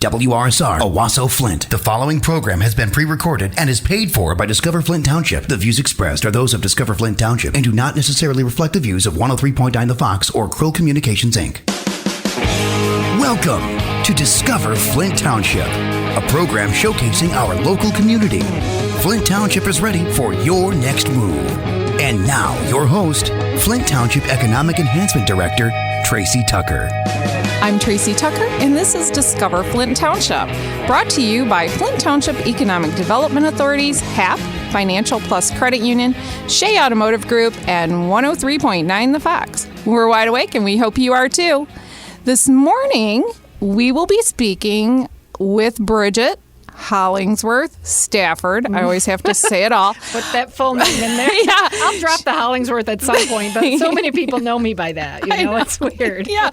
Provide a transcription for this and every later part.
WRSR, Owasso, Flint. The following program has been pre-recorded and is paid for by Discover Flint Township. The views expressed are those of Discover Flint Township and do not necessarily reflect the views of 103.9 The Fox or Krill Communications, Inc. Welcome to Discover Flint Township, a program showcasing our local community. Flint Township is ready for your next move. And now, your host, Flint Township Economic Enhancement Director, Tracy Tucker. I'm Tracy Tucker, and this is Discover Flint Township, brought to you by Flint Township Economic Development Authorities, HAP, Financial Plus Credit Union, Shea Automotive Group, and 103.9 The Fox. We're wide awake, and we hope you are too. This morning, we will be speaking with Bridget Hollingsworth-Stafford. I always have to say it all. Put that full name in there. Yeah. I'll drop the Hollingsworth at some point, but so many people know me by that. You know, it's weird. Yeah.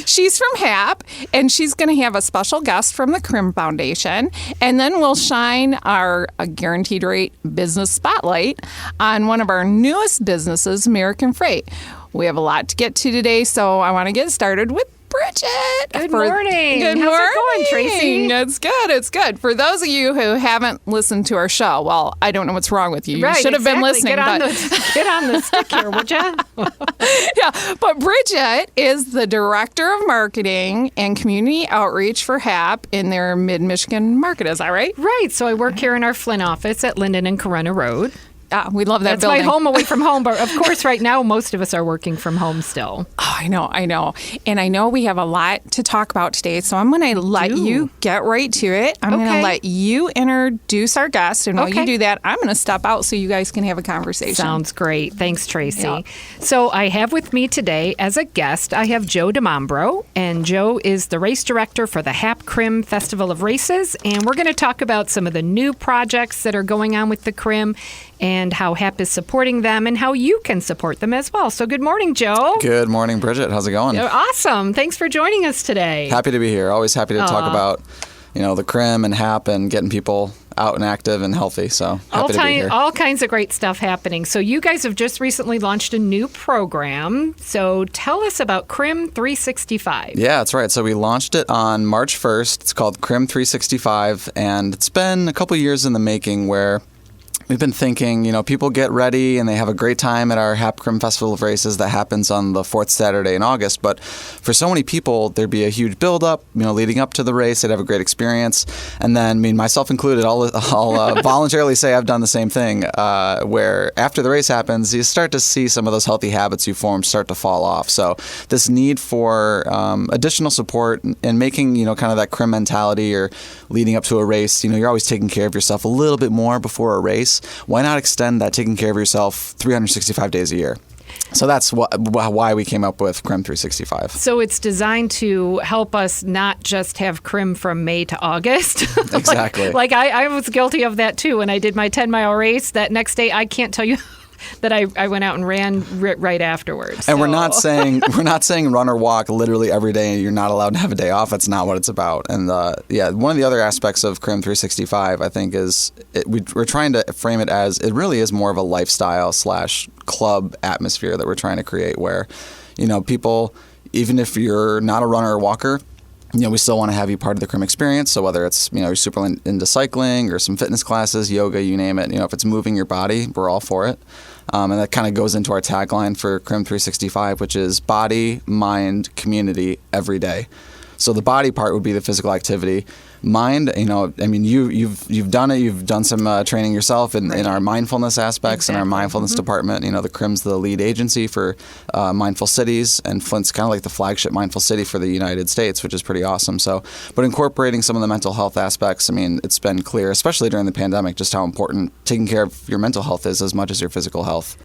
She's from HAP, and she's going to have a special guest from the Crim Foundation, and then we'll shine our guaranteed rate business spotlight on one of our newest businesses, American Freight. We have a lot to get to today, so I want to get started with Bridget. Good morning. Good How's morning. it going, Tracy? It's good. It's good. For those of you who haven't listened to our show, well, I don't know what's wrong with you. You should have been listening. Get on the stick here, would you? Yeah, but Bridget is the Director of Marketing and Community Outreach for HAP in their Mid-Michigan market. Is that right? Right. So I work here in our Flint office at Linden and Corona Road. We love that That's building. my home away from home. But of course, right now, most of us are working from home still. Oh, I know. And I know we have a lot to talk about today, so I'm going to let you get right to it. I'm going to let you introduce our guest, and while you do that, I'm going to step out so you guys can have a conversation. Sounds great. Thanks, Tracy. Yeah. So I have with me today as a guest, I have Joe DiMambro, and Joe is the race director for the HAP Crim Festival of Races, and we're going to talk about some of the new projects that are going on with the Crim and how HAP is supporting them and how you can support them as well. So good morning, Joe. Good morning, Bridget. How's it going? Awesome. Thanks for joining us today. Happy to be here. Always happy to talk about, the Crim and HAP and getting people out and active and healthy. So happy to be here. All kinds of great stuff happening. So you guys have just recently launched a new program. So tell us about Crim 365. Yeah, that's right. So we launched it on March 1st. It's called Crim 365, and it's been a couple years in the making where we've been thinking, people get ready and they have a great time at our HAP Crim Festival of Races that happens on the fourth Saturday in August. But for so many people, there'd be a huge buildup, leading up to the race. They'd have a great experience. And then, myself included, I'll voluntarily say I've done the same thing, where after the race happens, you start to see some of those healthy habits you formed start to fall off. So this need for additional support and making, kind of that Crim mentality or leading up to a race, you're always taking care of yourself a little bit more before a race. Why not extend that taking care of yourself 365 days a year? So that's why we came up with Crim 365. So it's designed to help us not just have Crim from May to August. Exactly. like I was guilty of that too. When I did my 10-mile race, that next day, I can't tell you that I went out and ran right afterwards. And we're not saying run or walk literally every day. You're not allowed to have a day off. That's not what it's about. And one of the other aspects of Crim 365, I think, is we're trying to frame it as it really is more of a lifestyle / club atmosphere that we're trying to create, where people, even if you're not a runner or walker, we still want to have you part of the Crim experience. So whether it's, you're super into cycling or some fitness classes, yoga, you name it, if it's moving your body, we're all for it. And that kind of goes into our tagline for Crim 365, which is body, mind, community, every day. So the body part would be the physical activity. Mind, you've done it. You've done some training yourself in our mindfulness aspects in our mindfulness department. The Crim's the lead agency for mindful cities, and Flint's kind of like the flagship mindful city for the United States, which is pretty awesome. So, but incorporating some of the mental health aspects, it's been clear, especially during the pandemic, just how important taking care of your mental health is as much as your physical health.